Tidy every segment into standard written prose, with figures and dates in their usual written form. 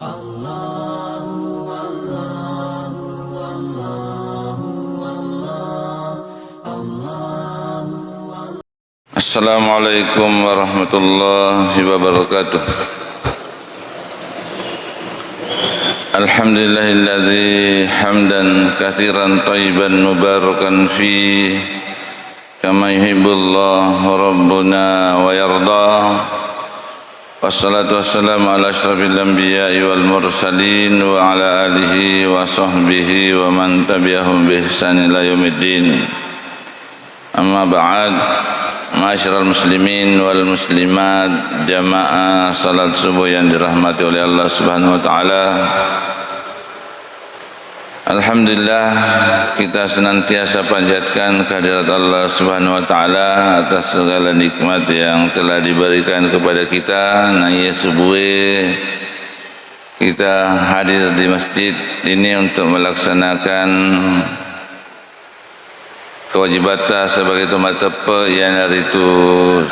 Assalamualaikum warahmatullahi wabarakatuh. Alhamdulillahilladzi hamdan katsiran thayyiban mubarakan fi kama yuhibbullahu rabbuna wa yarda. Wassalatu wassalamu ala asyrafil anbiya'i wal mursalin wa ala alihi wa sahbihi wa man tabi'ahum bi ihsan ila yaumiddin. Amma ba'd. Ma'asyiral muslimin wal muslimat, jamaah salat subuh yang dirahmati oleh Allah Subhanahu wa taala. Alhamdulillah, kita senantiasa panjatkan kehadirat Allah Subhanahu wa taala atas segala nikmat yang telah diberikan kepada kita. Naya subuh kita hadir di masjid ini untuk melaksanakan kewajiban sebagai umat tepa yang hari itu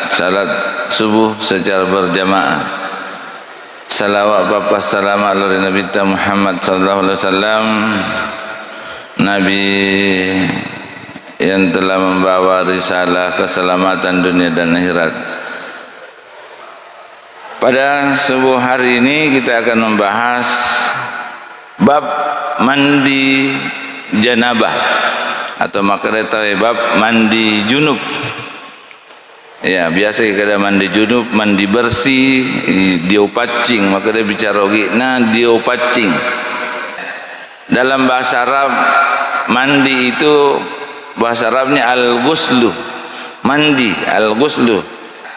salat subuh secara berjamaah. Salawat bapa salamat kepada Nabi Muhammad sallallahu alaihi wasallam, Nabi yang telah membawa risalah keselamatan dunia dan akhirat. Pada subuh hari ini kita akan membahas bab mandi janabah atau makareta bab mandi junub. Ya, biasa kita mandi junub, mandi bersih, dia pacing, maka dia bicara gina dia pacing. Dalam bahasa Arab mandi itu bahasa Arabnya al-ghuslu. Mandi al-ghuslu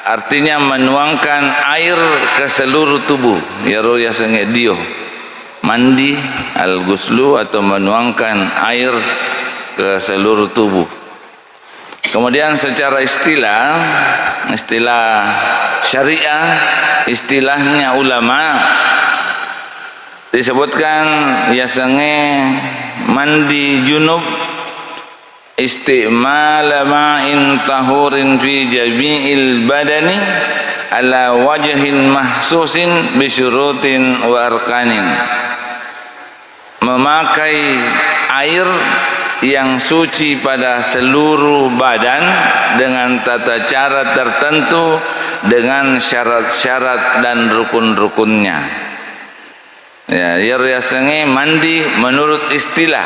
artinya menuangkan air ke seluruh tubuh. Ya roh ya sange dio. Mandi al-ghuslu atau menuangkan air ke seluruh tubuh. Kemudian secara istilah syariah, istilahnya ulama disebutkan biasanya mandi junub isti'mal ma'in tahurin fi jami'il badani ala wajhin mahsusin bisyurutin wa arkanin. Memakai air yang suci pada seluruh badan dengan tata cara tertentu, dengan syarat-syarat dan rukun-rukunnya. Ya, biasanya mandi menurut istilah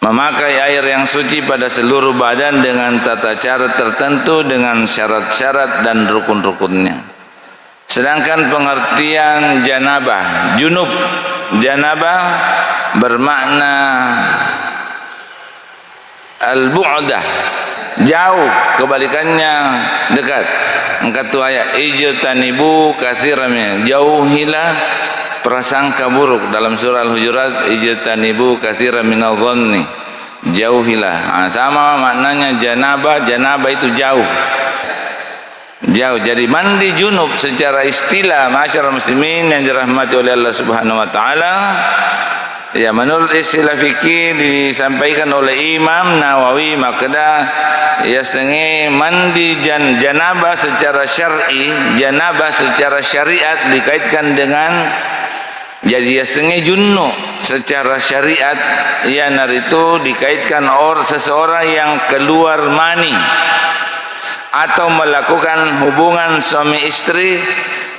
memakai air yang suci pada seluruh badan dengan tata cara tertentu, dengan syarat-syarat dan rukun-rukunnya. Sedangkan pengertian janabah, junub, janabah bermakna al-bu'dah, jauh, kebalikannya dekat. Angkat tu ayat ijtanibu katsiran, jauhilah prasangka buruk. Dalam surah Al-Hujurat ijtanibu katsiran minadh-dhanni, jauhilah. Sama maknanya janabah, janabah itu jauh. Jauh. Jadi mandi junub secara istilah masyarakat muslimin yang dirahmati oleh Allah Subhanahu wa taala, ya menurut istilah fikih disampaikan oleh Imam Nawawi, maka ya senge mandi janabah secara syar'i, janabah secara syariat dikaitkan dengan jadi ya senge junub secara syariat ya itu dikaitkan seseorang yang keluar mani atau melakukan hubungan suami istri.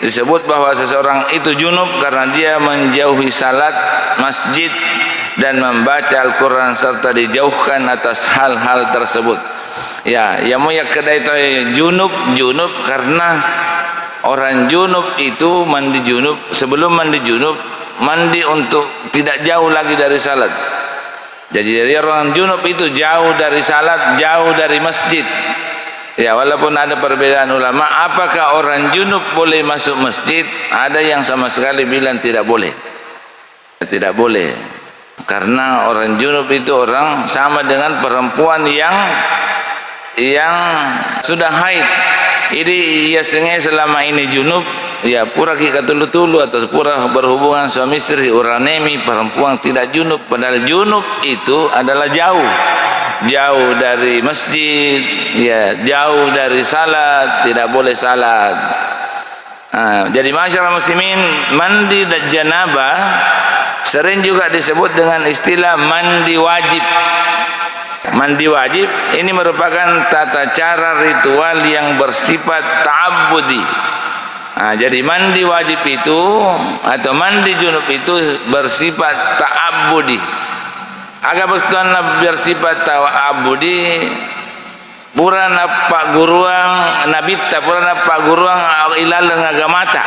Disebut bahwa seseorang itu junub karena dia menjauhi salat masjid dan membaca Al-Quran serta dijauhkan atas hal-hal tersebut. Ya, yang mau ya kedai itu junub karena orang junub itu mandi junub, sebelum mandi junub mandi untuk tidak jauh lagi dari salat. Jadi dari orang junub itu jauh dari salat, jauh dari masjid. Ya, walaupun ada perbedaan ulama apakah orang junub boleh masuk masjid, ada yang sama sekali bilang tidak boleh. Tidak boleh. Karena orang junub itu orang sama dengan perempuan yang sudah haid. Jadi ia sengaja selama ini junub, ya pura kita tulu-tulu atau pura berhubungan suami istri, uranemi perempuan tidak junub. Padahal junub itu adalah jauh dari masjid, ya jauh dari salat, tidak boleh salat. Jadi masyarakat muslimin, mandi dan janabah sering juga disebut dengan istilah mandi wajib. Mandi wajib ini merupakan tata cara ritual yang bersifat ta'abbudi. Jadi mandi wajib itu atau mandi junub itu bersifat ta'abbudi. Agak betul bersifat ta'abbudi. Purana pak guruang nabita purana pak guruang ilaleng agamata.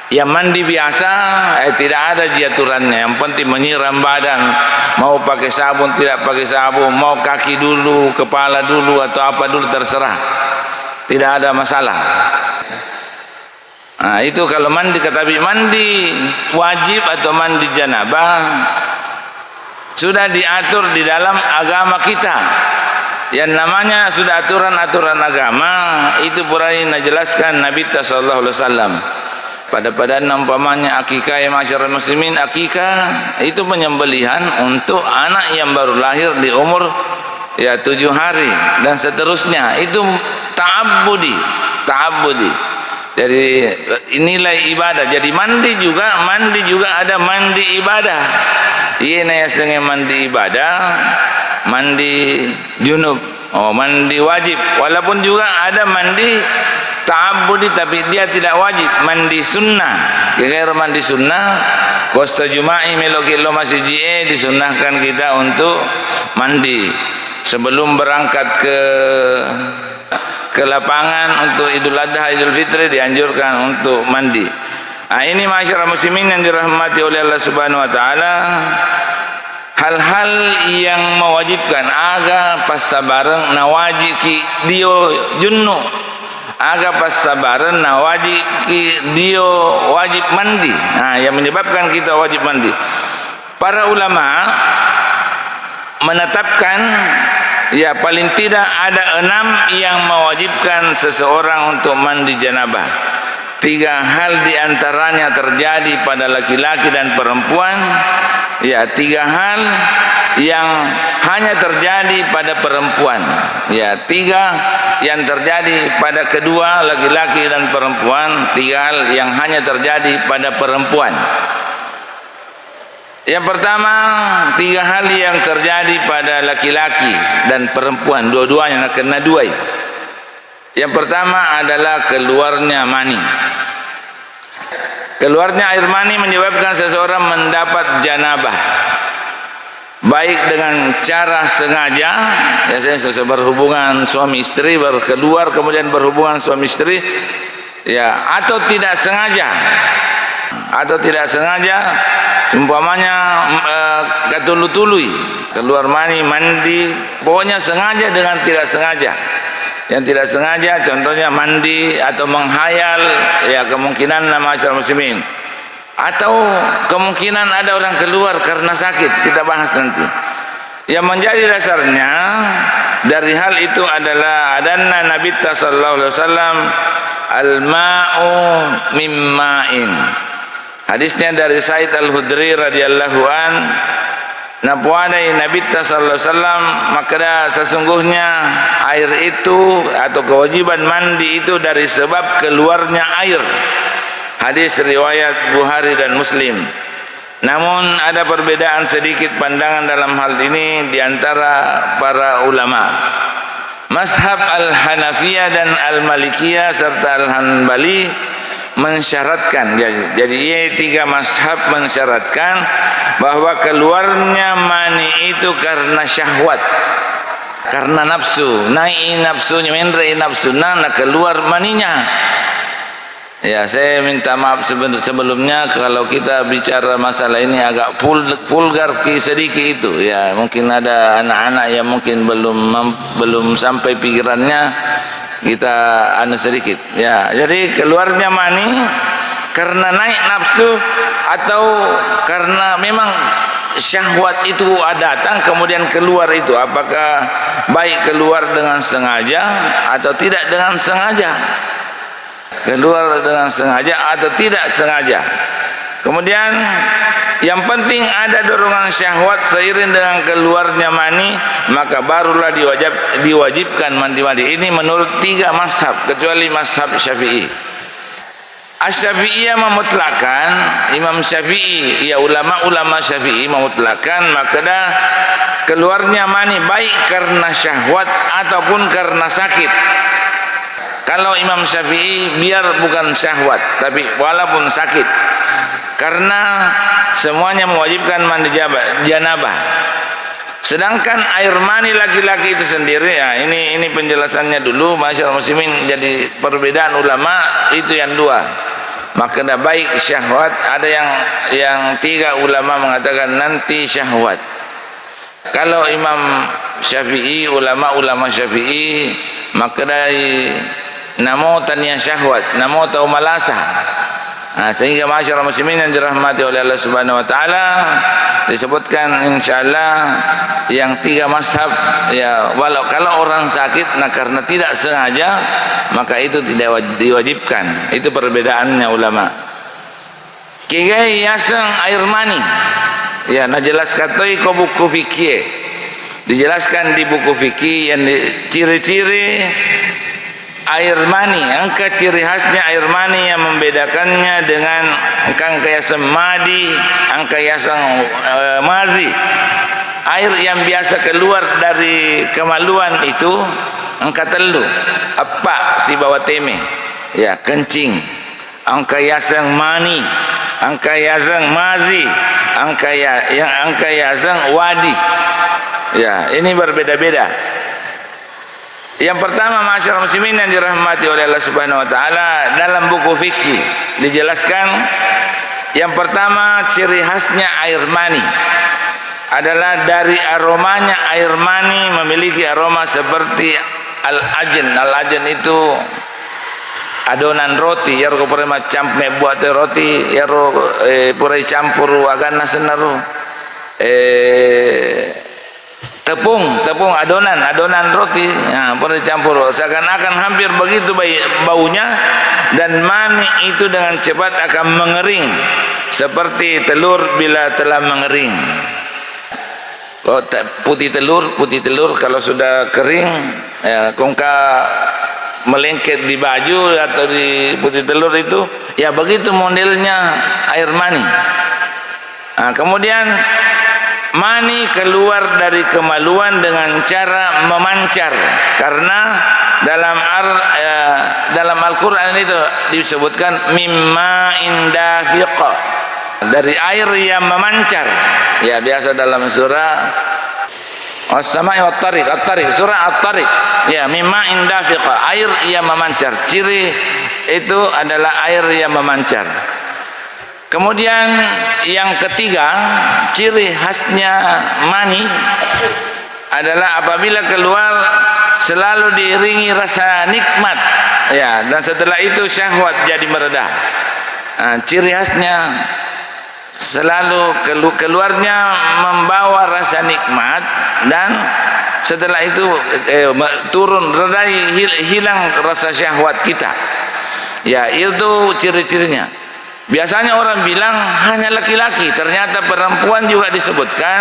Yang mandi biasa tidak ada aturannya. Yang penting menyiram badan, mau pakai sabun tidak pakai sabun, mau kaki dulu, kepala dulu atau apa dulu terserah. Tidak ada masalah. Itu kalau mandi. Tetapi mandi wajib atau mandi janabah sudah diatur di dalam agama kita. Yang namanya sudah aturan-aturan agama itu pernah dijelaskan Nabi sallallahu alaihi wasallam. Pada umpamanya akikah ya masyarakat muslimin, akikah itu penyembelihan untuk anak yang baru lahir di umur 7 hari dan seterusnya. Itu ta'abbudi. Jadi nilai ibadah. Jadi mandi juga ada mandi ibadah. Iya nih sengaja mandi ibadah, mandi junub, mandi wajib. Walaupun juga ada mandi ta'abbudi tapi dia tidak wajib, mandi sunnah. Kira mandi sunnah, kosta juma'i melokilo masih disunnahkan kita untuk mandi sebelum berangkat ke lapangan untuk Idul Adha, Idul Fitri dianjurkan untuk mandi. Ini masyarakat muslimin yang dirahmati oleh Allah Subhanahu wa taala, hal-hal yang mewajibkan aga pas sabareng nawaji ki dio junnu, aga pas sabareng nawaji ki dio wajib mandi. Yang menyebabkan kita wajib mandi, para ulama menetapkan paling tidak ada 6 yang mewajibkan seseorang untuk mandi janabah. 3 hal diantaranya terjadi pada laki-laki dan perempuan. 3 hal yang hanya terjadi pada perempuan. 3 yang terjadi pada kedua laki-laki dan perempuan. 3 hal yang hanya terjadi pada perempuan. Yang pertama, 3 hal yang terjadi pada laki-laki dan perempuan, dua-duanya kena duai. Yang pertama adalah keluarnya mani. Keluarnya air mani menyebabkan seseorang mendapat janabah, baik dengan cara sengaja, saya berhubungan suami istri, keluar kemudian berhubungan suami istri, atau tidak sengaja, umpamanya katulu-tului keluar mani, mandi, pokoknya sengaja dengan tidak sengaja. Yang tidak sengaja contohnya mandi atau menghayal, kemungkinan masyarakat muslimin, atau kemungkinan ada orang keluar karena sakit, kita bahas nanti. Yang menjadi dasarnya dari hal itu adalah adanya Nabi sallallahu alaihi wasallam al-ma'u mimma'in. Hadisnya dari Said Al-Hudri radhiyallahu an, napuadai Nabi sallallahu alaihi wasallam, maka sesungguhnya air itu atau kewajiban mandi itu dari sebab keluarnya air. Hadis riwayat Bukhari dan Muslim. Namun ada perbedaan sedikit pandangan dalam hal ini di antara para ulama. Mazhab Al-Hanafiyah dan Al-Malikiyah serta Al-Hanbali mensyaratkan, jadi 3 mazhab mensyaratkan bahwa keluarnya mani itu karena syahwat, karena nafsu, naik nafsunya, menrai nafsu, keluar maninya. Saya minta maaf sebelumnya kalau kita bicara masalah ini agak vulgar sedikit itu. Mungkin ada anak-anak yang mungkin belum sampai pikirannya, kita sedikit. Jadi keluarnya mani karena naik nafsu atau karena memang syahwat itu datang kemudian keluar itu, apakah baik keluar dengan sengaja atau tidak dengan sengaja, keluar dengan sengaja atau tidak sengaja. Kemudian yang penting ada dorongan syahwat seiring dengan keluarnya mani, maka barulah diwajibkan mandi. Ini menurut 3 mazhab kecuali mazhab Syafi'i. Asy-Syafi'iyah memutlakkan, Imam Syafi'i, ya ulama-ulama Syafi'i memutlakkan maka dah keluarnya mani baik karena syahwat ataupun karena sakit. Kalau Imam Syafi'i biar bukan syahwat tapi walaupun sakit, karena semuanya mewajibkan mandi janabah. Sedangkan air mani laki-laki itu sendiri, ya ini penjelasannya dulu, masyaallah muslimin. Jadi perbedaan ulama itu yang dua. Maka dah baik syahwat, ada yang tiga ulama mengatakan nanti syahwat. Kalau Imam Syafi'i, ulama-ulama Syafi'i, maka dari namo tania syahwat, namo tau malasa. Sehingga masyarakat muslimin yang dirahmati oleh Allah Subhanahu wa taala, disebutkan insyaallah yang tiga mazhab, ya kalau orang sakit karena tidak sengaja maka itu tidak diwajibkan. Itu perbedaannya ulama. Kiai yasang air mani, ya najelaskan toi ko buku fikih, dijelaskan di buku fikih yang ciri-ciri air mani, angka ciri khasnya air mani yang membedakannya dengan angka yasang madi, angka yasang mazi. Air yang biasa keluar dari kemaluan itu angka telu, apa si bawa teme, ya kencing. Angka yasang mani, angka yasang mazi, angka yasang wadi. Ya, ini berbeda-beda. Yang pertama, masyarakat muslimin yang dirahmati oleh Allah Subhanahu wa taala, dalam buku fikih dijelaskan yang pertama ciri khasnya air mani adalah dari aromanya. Air mani memiliki aroma seperti al-ajn. Al-ajn itu adonan roti, ya ro pore macam me buat roti, ya ro pore campur agana senaru tepung adonan roti, nah pernah campur, seakan-akan hampir begitu baunya, dan mani itu dengan cepat akan mengering seperti telur bila telah mengering. Oh, putih telur kalau sudah kering, ya kongka melengket di baju atau di putih telur itu, ya begitu modelnya air mani. Nah, kemudian mani keluar dari kemaluan dengan cara memancar, karena dalam Al-Quran itu disebutkan mimma indafiqa, dari air yang memancar. Ya biasa dalam surah As-Sama'i wat-Tariq, surah At-Tariq, ya mimma indafiqa, air yang memancar. Ciri itu adalah air yang memancar. Kemudian yang ketiga, ciri khasnya mani adalah apabila keluar selalu diiringi rasa nikmat, ya, dan setelah itu syahwat jadi meredah. Ciri khasnya selalu keluarnya membawa rasa nikmat, dan setelah itu turun, redai, hilang rasa syahwat kita. Ya, itu ciri-cirinya. Biasanya orang bilang hanya laki-laki, ternyata perempuan juga disebutkan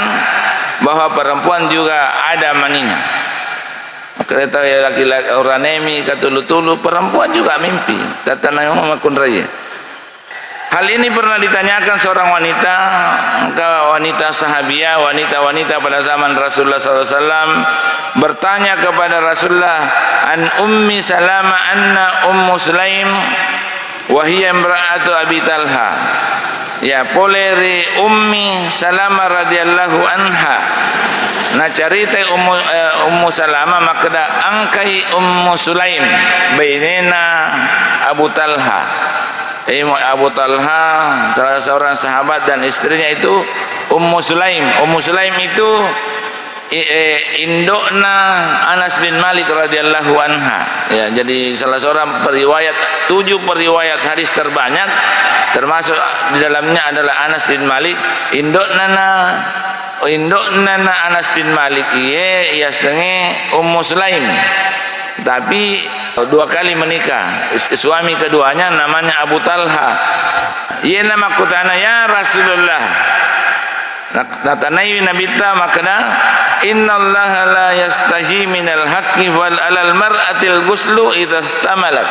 bahwa perempuan juga ada maninya. Kata ya laki-laki orang nemi katulu-tulu, perempuan juga mimpi, kata Nabi Muhammad kunraya. Hal ini pernah ditanyakan seorang wanita sahabiah, wanita pada zaman Rasulullah SAW, bertanya kepada Rasulullah an Ummi Salama anna Ummu Sulaim wahiyya imra'atu Abi Talha, ya poleri Ummi Salama radhiyallahu anha, na carita Ummu Salama makda angkai Ummu Sulaim bainena Abu Talha. Abu Talha salah seorang sahabat dan istrinya itu Ummu Sulaim. Ummu Sulaim itu indukna Anas bin Malik radhiyallahu anha, ya, jadi salah seorang periwayat, 7 periwayat hadis terbanyak, termasuk di dalamnya adalah Anas bin Malik. Indukna Anas bin Malik iya senge Ummu Sulaim, tapi 2 kali menikah. Suami keduanya namanya Abu Talha. Ia nama kutana ya Rasulullah, natanai Nabi ta makna innallaha la yastahi minal haqqi wal alal mar'atil ghuslu idza tamalat.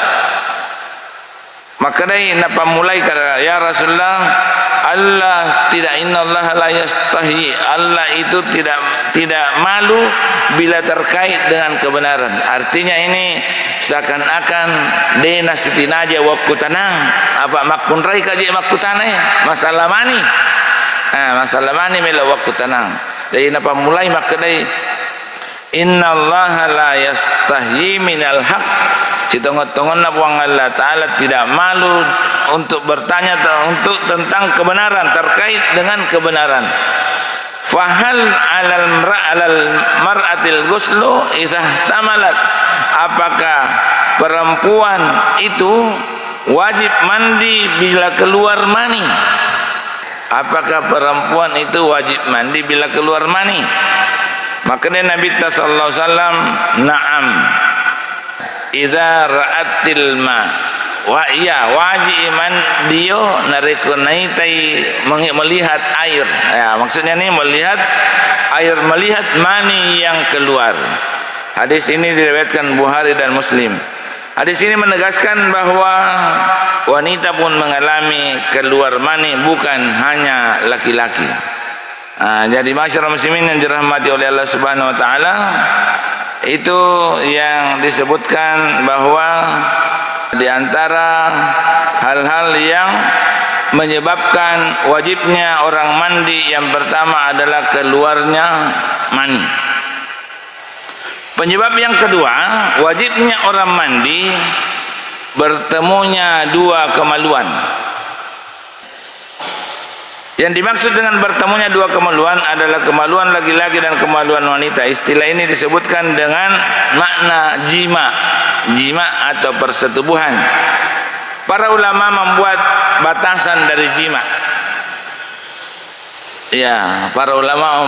Maka dari napa mulai kata ya Rasulullah, Allah tidak, innallaha la yastahi, Allah itu tidak malu bila terkait dengan kebenaran. Artinya ini seakan-akan dena sitinaja waktu tenang apa makun rai kaji makku tanah masalah mani. Masalah mani mela waktu tenang. Jadi napa mulai maka dari innallaha la yastahi minal haq. Citongot-tongon buang Allah Ta'ala tidak malu untuk bertanya untuk tentang kebenaran, terkait dengan kebenaran. Fahal alal mar'atil ghuslu idza tamalat, apakah perempuan itu wajib mandi bila keluar mani? Apakah perempuan itu wajib mandi bila keluar mani? Maka Nabi sallallahu alaihi wasallam na'am idza ra'atil ma wa iya wajib mandio narekunai tai melihat air. Ya, maksudnya ini melihat air, melihat mani yang keluar. Hadis ini diriwayatkan Bukhari dan Muslim. Hadis ini menegaskan bahwa wanita pun mengalami keluar mani, bukan hanya laki-laki. Jadi masyarakat muslimin yang dirahmati oleh Allah Subhanahu wa taala, itu yang disebutkan bahwa di antara hal-hal yang menyebabkan wajibnya orang mandi yang pertama adalah keluarnya mani. Penyebab yang kedua wajibnya orang mandi bertemunya dua kemaluan. Yang dimaksud dengan bertemunya dua kemaluan adalah kemaluan laki-laki dan kemaluan wanita. Istilah ini disebutkan dengan makna jima atau persetubuhan. Para ulama membuat batasan dari jima. Ya, para ulama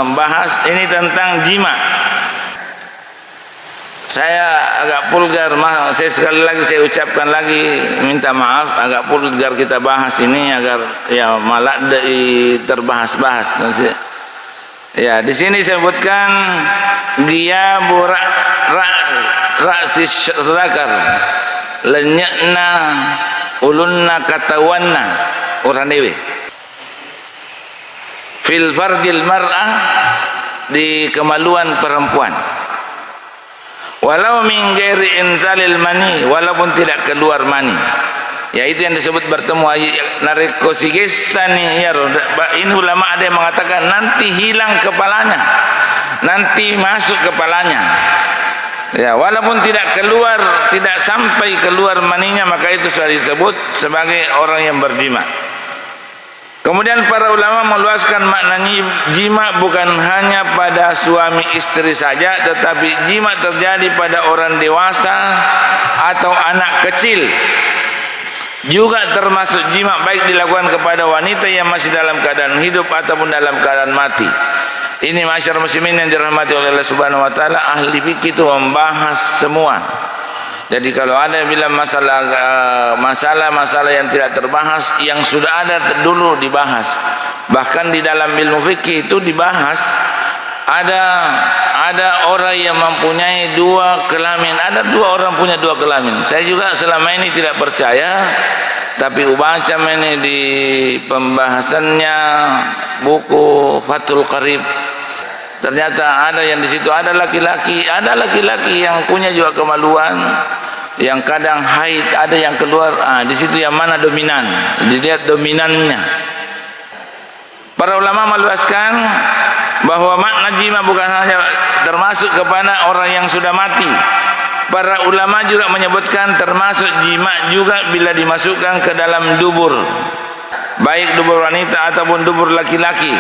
membahas ini tentang jima. Saya agak vulgar, saya sekali lagi saya ucapkan lagi minta maaf, agak vulgar kita bahas ini agar ya malah terbahas-bahas. Ya, di sini sebutkan ghiyabu ra'sis dzakar lenyakna ulunna katawanna orang dewe fil fardil mar'ah, di kemaluan perempuan. Walau min ghairi inzalil mani, walaupun tidak keluar mani. Ya, itu yang disebut bertemu nareko sigesani ya. Ini ulama ada yang mengatakan nanti hilang kepalanya, nanti masuk kepalanya. Ya, walaupun tidak keluar, tidak sampai keluar maninya, maka itu sudah disebut sebagai orang yang berjima. Kemudian para ulama meluaskan maknanya jima bukan hanya pada suami istri saja, tetapi jima terjadi pada orang dewasa atau anak kecil. Juga termasuk jima baik dilakukan kepada wanita yang masih dalam keadaan hidup ataupun dalam keadaan mati. Ini masyarakat muslimin yang dirahmati oleh Allah Subhanahu wa taala, ahli fikih itu membahas semua. Jadi kalau ada bila masalah-masalah yang tidak terbahas, yang sudah ada dulu dibahas. Bahkan di dalam ilmu fikih itu dibahas ada orang yang mempunyai dua kelamin, ada dua orang punya dua kelamin. Saya juga selama ini tidak percaya, tapi baca ini di pembahasannya buku Fathul Qarib. Ternyata ada yang di situ ada laki-laki yang punya juga kemaluan, yang kadang haid, ada yang keluar. Di situ yang mana dominan, dilihat dominannya. Para ulama meluaskan bahwa makna jima bukan hanya termasuk kepada orang yang sudah mati. Para ulama juga menyebutkan termasuk jima juga bila dimasukkan ke dalam dubur, baik dubur wanita ataupun dubur laki-laki.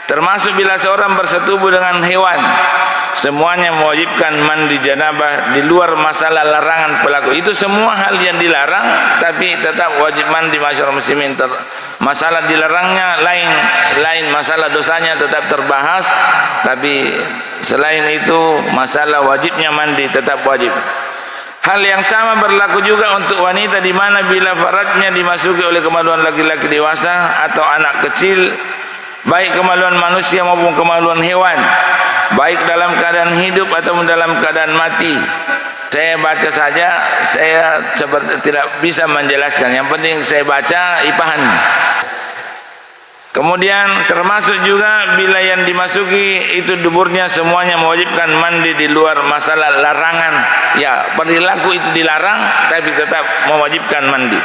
Termasuk bila seorang bersetubuh dengan hewan, semuanya mewajibkan mandi janabah di luar masalah larangan pelaku. Itu semua hal yang dilarang, tapi tetap wajib mandi masyarakat muslimin. Masalah dilarangnya lain, masalah dosanya tetap terbahas, tapi selain itu masalah wajibnya mandi tetap wajib. Hal yang sama berlaku juga untuk wanita, di mana bila faradnya dimasuki oleh kemaluan laki-laki dewasa atau anak kecil, baik kemaluan manusia maupun kemaluan hewan, baik dalam keadaan hidup ataupun dalam keadaan mati, Saya baca saja, saya seperti tidak bisa menjelaskan. Yang penting saya baca, dipahami. Kemudian termasuk juga bila yang dimasuki itu duburnya semuanya mewajibkan mandi di luar masalah larangan. Ya, perilaku itu dilarang tapi tetap mewajibkan mandi.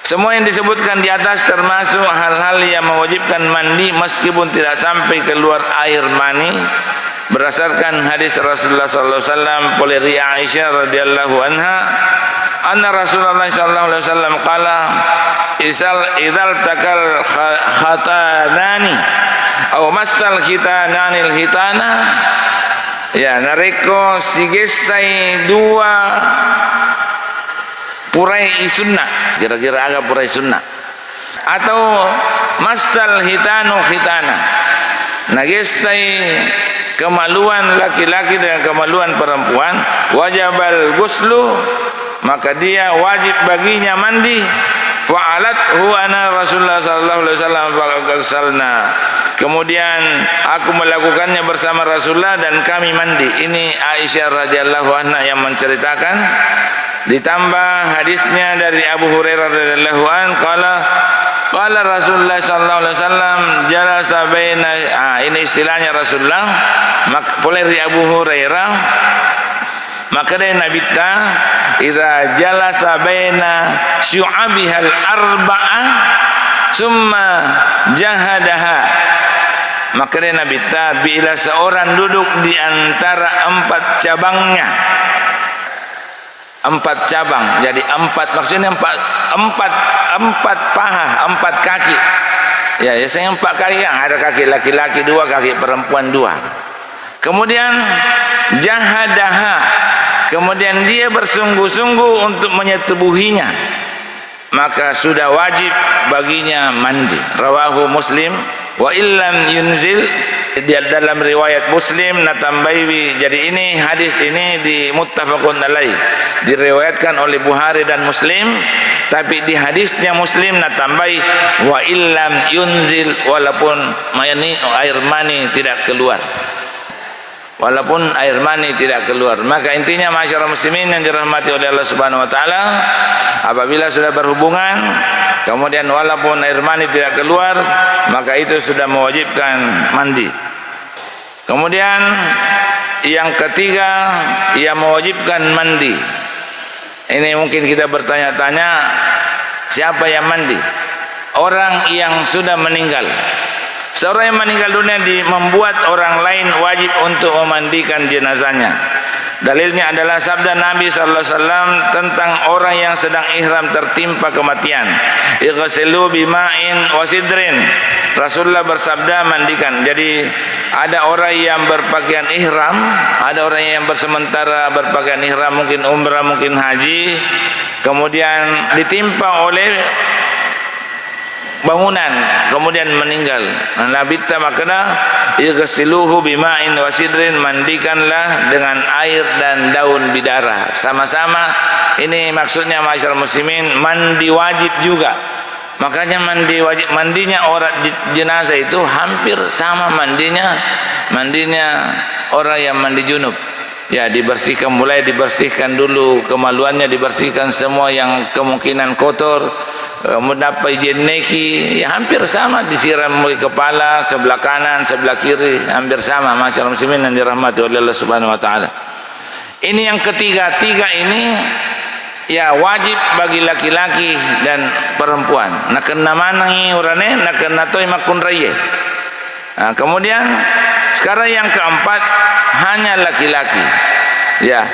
Semua yang disebutkan di atas termasuk hal-hal yang mewajibkan mandi meskipun tidak sampai keluar air mani. Berdasarkan hadis Rasulullah sallallahu alaihi wasallam oleh Aisyah radhiyallahu anha, anna Rasulullah sallallahu alaihi wasallam qala idzal takal khatanani aw massal khitananil hitana, ya nareko sigesai dua purai sunnah, kira-kira agak purai sunnah, atau massal hitanu khitana, nagesai kemaluan laki-laki dengan kemaluan perempuan, wajibal guslu, maka dia wajib baginya mandi. Fa'alat huwa ana Rasulullah sallallahu alaihi wasallam faqasalna, kemudian aku melakukannya bersama Rasulullah dan kami mandi. Ini Aisyah radhiyallahu anha yang menceritakan, ditambah hadisnya dari Abu Hurairah radhiyallahu anhu qala Rasulullah sallallahu alaihi wasallam jalasa baina, ini istilahnya Rasulullah, boleh dari Abu Hurairah, maka dari Nabi ta idza jalasa baina syu'abihal arba'ah summa jahadaha, maka dari Nabi ta bila seorang duduk di antara empat cabangnya, empat cabang, jadi empat, maksudnya empat paha, empat kaki. Ya, biasanya empat kaki, yang ada kaki laki-laki dua, kaki perempuan dua. Kemudian jahadaha, kemudian dia bersungguh-sungguh untuk menyetubuhinya, maka sudah wajib baginya mandi. Rawahu Muslim wa illam yunzil, di dalam riwayat Muslim natambawi. Jadi ini hadis ini di muttafaqun alaih, diriwayatkan oleh Bukhari dan Muslim, tapi di hadisnya Muslim natambahi wa illam yunzil, walaupun air mani tidak keluar, walaupun air mani tidak keluar. Maka intinya masyarakat muslimin yang dirahmati oleh Allah Subhanahu wa taala, apabila sudah berhubungan kemudian walaupun air mani tidak keluar, maka itu sudah mewajibkan mandi. Kemudian yang ketiga yang mewajibkan mandi, ini mungkin kita bertanya-tanya, siapa yang mandi? Orang yang sudah meninggal. Seorang yang meninggal dunia membuat orang lain wajib untuk memandikan jenazahnya. Dalilnya adalah sabda Nabi sallallahu alaihi wasallam tentang orang yang sedang ihram tertimpa kematian. Ighsilu bima'in wasidrin. Rasulullah bersabda mandikan. Jadi ada orang yang berpakaian ihram, ada orang yang bersementara berpakaian ihram, mungkin umrah, mungkin haji, kemudian ditimpa oleh bangunan kemudian meninggal. Nabi tamakna ighsiluhu bima'in wasidrin, mandikanlah dengan air dan daun bidara. Sama-sama ini maksudnya masyarakat muslimin, mandi wajib juga. Makanya mandi wajib, mandinya orang jenazah itu hampir sama mandinya orang yang mandi junub. Ya, dibersihkan, mulai dibersihkan dulu kemaluannya, dibersihkan semua yang kemungkinan kotor, mendapat jeneki, ya hampir sama, disiram kepala sebelah kanan, sebelah kiri, hampir sama masyarakat muslimin yang dirahmati oleh Allah Subhanahu wa taala. Ini yang ketiga, tiga ini ya wajib bagi laki-laki dan perempuan. Nak kena manangi urane, nak kena toy makun raya. Kemudian sekarang yang keempat hanya laki-laki. Ya,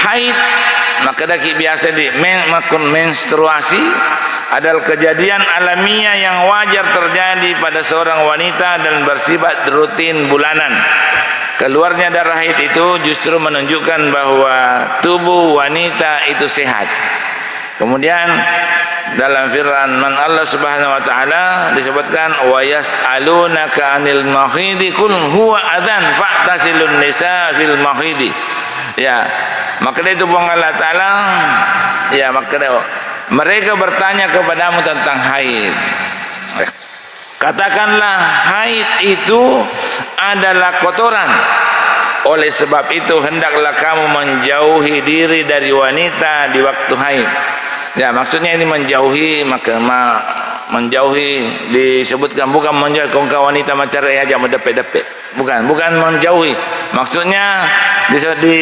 haid, maka daki biasa di makun menstruasi adalah kejadian alamiah yang wajar terjadi pada seorang wanita dan bersifat rutin bulanan. Keluarnya darah haid itu justru menunjukkan bahwa tubuh wanita itu sehat. Kemudian dalam firman Allah Subhanahu wa taala disebutkan wa yas'alunaka 'anil mahidi qul huwa adzan fa'tasilun nisa fil mahidi. Ya, maka itu Allah taala, ya maka mereka bertanya kepadamu tentang haid. Katakanlah haid itu adalah kotoran, Oleh sebab itu hendaklah kamu menjauhi diri dari wanita di waktu haid. Ya, maksudnya ini menjauhi, maka menjauhi disebutkan bukan menjauhi kau wanita mencari aja mendepek-depek. Bukan menjauhi. Maksudnya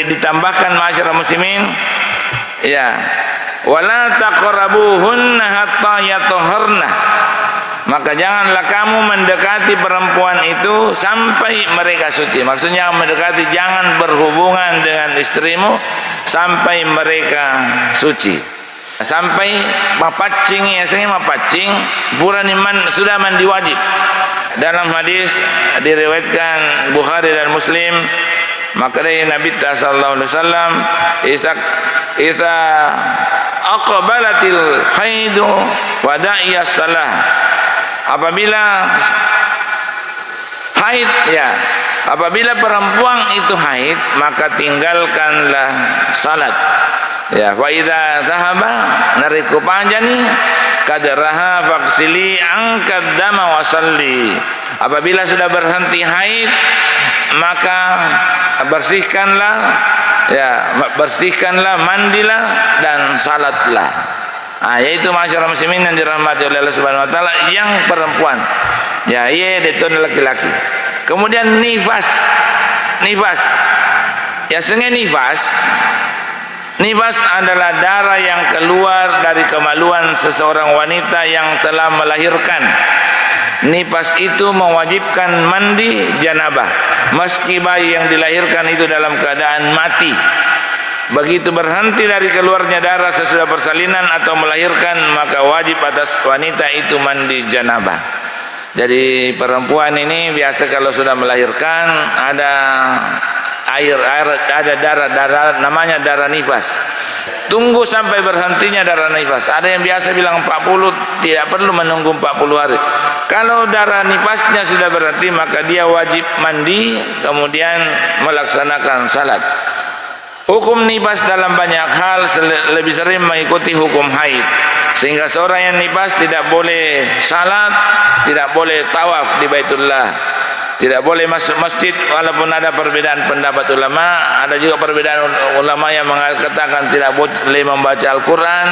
ditambahkan ma'asyiral muslimin, ya, wala taqrabuhunna hatta yatahharna. Maka janganlah kamu mendekati perempuan itu sampai mereka suci. Maksudnya mendekati, jangan berhubungan dengan istrimu sampai mereka suci. Sampai mapacing, ya, saya mapacing purani sudah mandi wajib. Dalam hadis diriwayatkan Bukhari dan Muslim, maka dari Nabi sallallahu alaihi wasallam, idza aqbalatil haidu wada'iyas salah. Apabila haid, ya, apabila perempuan itu haid, maka tinggalkanlah salat. Ya, wa idza dhahaba nariku panjani kadraha faksili angkat dama wasalli. Apabila sudah berhenti haid, maka bersihkanlah, mandilah dan salatlah. Yaitu masyarakat muslimin yang dirahmati oleh Allah Subhanahu wa taala yang perempuan. Ya, itu laki-laki. Kemudian nifas. Ya, sengaja nifas adalah darah yang keluar dari kemaluan seseorang wanita yang telah melahirkan. Nifas itu mewajibkan mandi janabah meski bayi yang dilahirkan itu dalam keadaan mati. Begitu berhenti dari keluarnya darah sesudah persalinan atau melahirkan, maka wajib atas wanita itu mandi janabah. Jadi perempuan ini biasa kalau sudah melahirkan ada air, ada darah namanya darah nifas. Tunggu sampai berhentinya darah nifas. Ada yang biasa bilang 40, tidak perlu menunggu 40 hari. Kalau darah nifasnya sudah berhenti, maka dia wajib mandi kemudian melaksanakan salat. Hukum nifas dalam banyak hal lebih sering mengikuti hukum haid, sehingga seorang yang nifas tidak boleh salat, tidak boleh tawaf di Baitullah, tidak boleh masuk masjid. Walaupun ada perbedaan pendapat ulama, ada juga perbedaan ulama yang mengatakan tidak boleh membaca Al-Quran,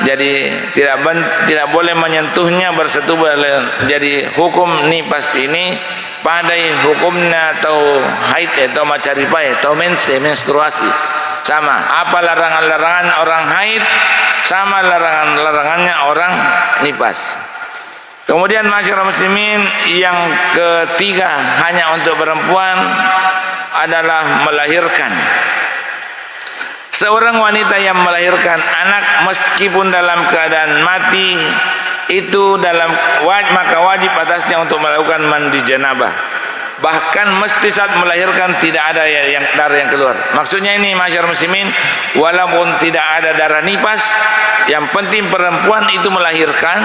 jadi tidak boleh menyentuhnya, bersetubuh. Jadi hukum nifas ini pada hukumnya atau haid atau macarifah atau menstruasi sama. Apa larangan-larangan orang haid sama larangan-larangannya orang nifas. Kemudian masyarakat muslimin yang ketiga hanya untuk perempuan adalah melahirkan. Seorang wanita yang melahirkan anak meskipun dalam keadaan mati itu maka wajib atasnya untuk melakukan mandi janabah. Bahkan mesti saat melahirkan tidak ada darah yang keluar. Maksudnya ini masyarakat muslimin, walaupun tidak ada darah nifas, yang penting perempuan itu melahirkan,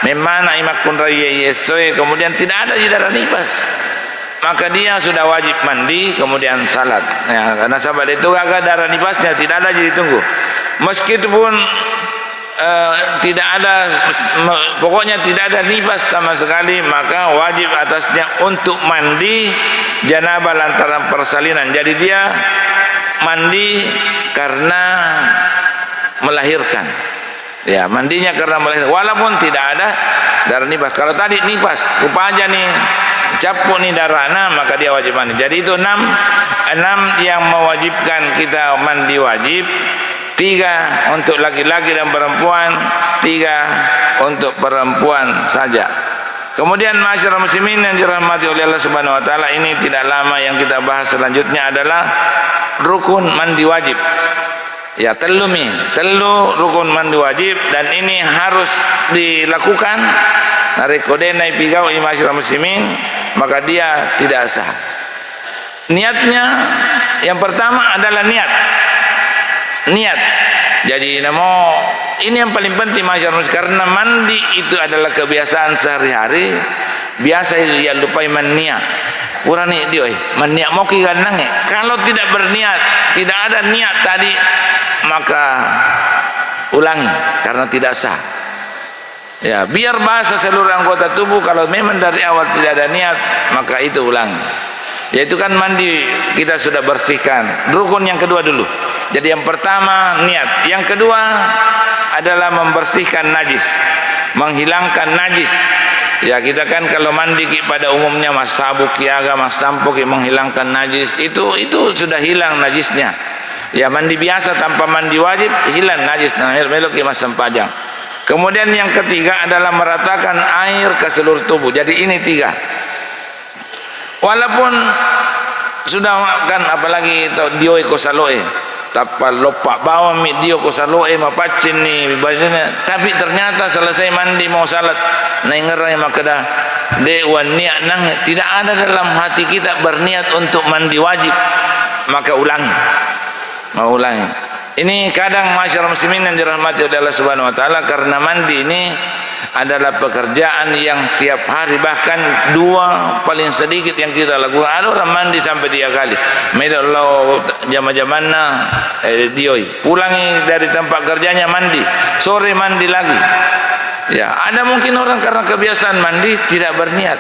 memana imakun raya yesoe, kemudian tidak ada darah nifas, maka dia sudah wajib mandi kemudian salat. Ya, karena sahabat itu agak darah nifasnya tidak ada, jadi tunggu. Meskipun tidak ada, pokoknya tidak ada nifas sama sekali, maka wajib atasnya untuk mandi janabah lantaran persalinan. Jadi dia mandi karena melahirkan. Ya, mandinya karena melahirkan walaupun tidak ada darah nifas. Kalau tadi nifas kupaja nih capuk nih darahnya, maka dia wajib mandi. Jadi itu enam yang mewajibkan kita mandi wajib. 3 untuk laki-laki dan perempuan, 3 untuk perempuan saja. Kemudian masyarakat muslimin yang dirahmati oleh Allah Subhanahu wa taala, ini tidak lama yang kita bahas selanjutnya adalah rukun mandi wajib. Ya, telu rukun mandi wajib, dan ini harus dilakukan narekodena pigau masyarakat muslimin, maka dia tidak sah. Niatnya yang pertama adalah niat. Jadi ini yang paling penting masyarakat, karena mandi itu adalah kebiasaan sehari-hari. Biasa dia lupai meniat. Kurang ni dia meniat mau kiganang. Kalau tidak berniat, tidak ada niat tadi, maka ulangi karena tidak sah. Ya, biar bahasa seluruh anggota tubuh. Kalau memang dari awal tidak ada niat, maka itu ulangi. Yaitu kan mandi kita sudah bersihkan. Rukun yang kedua dulu. Jadi yang pertama niat, yang kedua adalah membersihkan najis, menghilangkan najis. Ya kita kan kalau mandi pada umumnya mas sabuk kiaga mas sampo menghilangkan najis itu sudah hilang najisnya. Ya mandi biasa tanpa mandi wajib hilang najis melok mas sempajang. Kemudian yang ketiga adalah meratakan air ke seluruh tubuh. Jadi ini 3. Walaupun sudah kan apalagi dio ekosaloe tapal lopak bawa mi dio kosaloe mapacin ni bajanya, tapi ternyata selesai mandi mau salat naingerai makada dewan niat nang tidak ada dalam hati kita berniat untuk mandi wajib, maka ulangi. Ini kadang masyarakat muslimin yang dirahmati oleh Allah Subhanahu wa taala, karena mandi ini adalah pekerjaan yang tiap hari, bahkan 2 paling sedikit yang kita lakukan. Ada orang mandi sampai 3 kali. Medallah jama-jamanna dioi. Pulangi dari tempat kerjanya mandi, sore mandi lagi. Ya, ada mungkin orang karena kebiasaan mandi tidak berniat.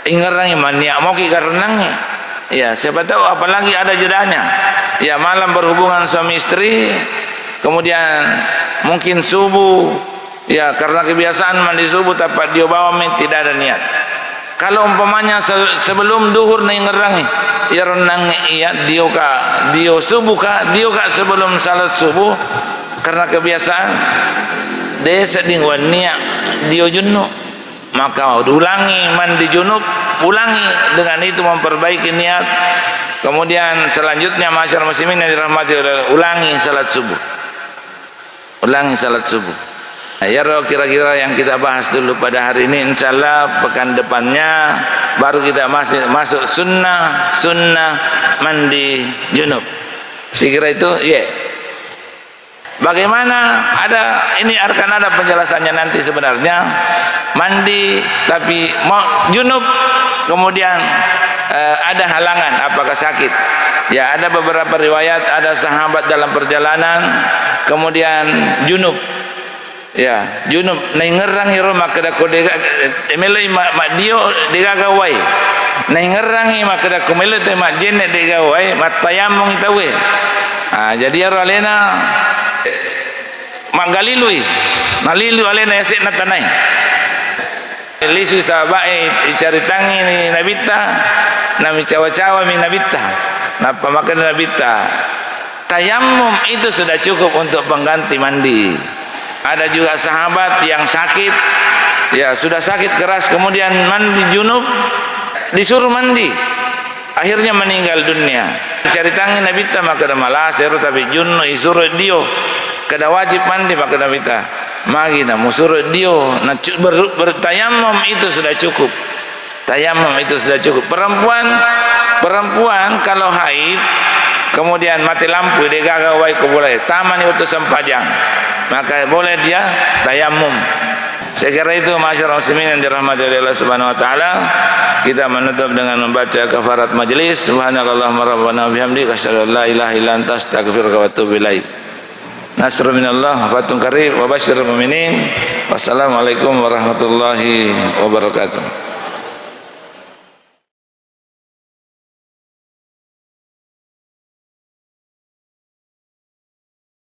Ingerangi maniak mau ki karenangi. Ya, siapa tahu apalagi ada jedanya. Ya, malam berhubungan suami istri, kemudian mungkin subuh. Ya, karena kebiasaan mandi subuh tapi dia bawa tidak ada niat. Kalau umpamanya sebelum duhur ngerangi, ya renang iya dia subuh sebelum salat subuh, karena kebiasaan dia seding niat dia junub, maka ulangi mandi junub, ulangi dengan itu memperbaiki niat. Kemudian selanjutnya masyarakat muslimin yang dirahmati oleh ulangi salat subuh. Ya, kira-kira yang kita bahas dulu pada hari ini. Insyaallah pekan depannya baru kita masuk sunnah mandi junub. Saya kira itu bagaimana ini akan ada penjelasannya nanti. Sebenarnya mandi tapi mau junub kemudian ada halangan, apakah sakit? Ya, ada beberapa riwayat, ada sahabat dalam perjalanan kemudian junub. Ya, junub naingerang hiro makada kodega emelai mak dio digagawai. Naingerangi makada komelo te mak jenne digawai mat tayamung itawe. Jadi aro alena mak galilui. Nalilu alena yasik natanai. Lisu sahabai dicaritangi ni nabita, nami cawa-cawa mi nabita. Napa makan nabita? Tayamum itu sudah cukup untuk pengganti mandi. Ada juga sahabat yang sakit, ya sudah sakit keras, kemudian mandi junub, disuruh mandi, akhirnya meninggal dunia. Cari tangi nabita maka malah seru tapi junub isuruh dio, kada wajib mandi maka nabita. Magi na musuruh dio, bertayamum itu sudah cukup. Tayamum itu sudah cukup. Perempuan kalau haid kemudian mati lampu dia gagawai ko boleh taman itu sempajang, maka boleh dia tayamum. Saya kira itu masyarakat muslimin yang dirahmati oleh Allah Subhanahu wa taala. Kita menutup dengan membaca kafarat majelis. Subhanakallahumma rabbana bihamdika asyhadu an la ilaha illa anta astaghfiruka wa atubu ilaik. Nasrun minallah, fatun qarib wa basyiril mu'minin. Wassalamualaikum warahmatullahi wabarakatuh.